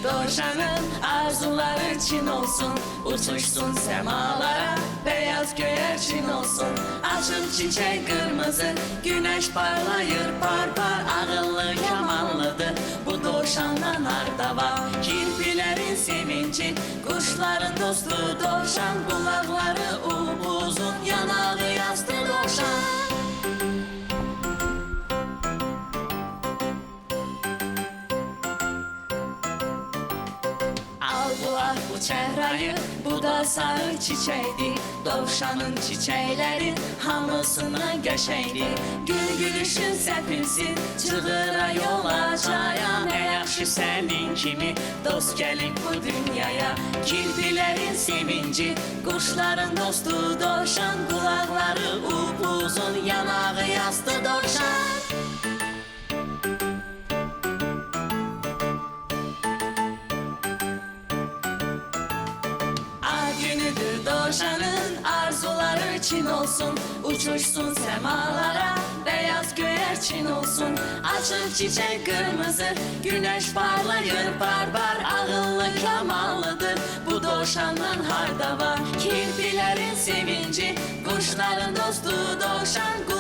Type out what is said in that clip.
dovşanın arzuları Çin olsun. Uçuşsun semalara, beyaz göğerçin olsun. Açıp çiçek kırmızı, güneş parlayır par par. Ağıllı kamallıdır bu dovşandan harda var. Kirpilerin sevinci, kuşların dostu dovşan. Kulakları upuzun, yanağı yastı dovşan. Aldılar bu çehrayı, bu da sarı çiçeğdi. Dovşanın çiçekleri hamısına geçeydi. Gül gülüşün sepilsin, çığıra yol açaya. Ne yaxşı senin kimi dost gelip bu dünyaya. Kirpilerin sevinci, kuşların dostu dovşan. Kulakları upuzun, yanağı yastı dovşan. Günüdür dovşanın arzuları Çin olsun. Uçuşsun semalara, beyaz göğerçin olsun. Açık çiçek kırmızı, güneş parlayır par par. Ağıllı kamallıdır bu dovşandan harda var. Kirpilerin sevinci, kuşların dostu dovşan.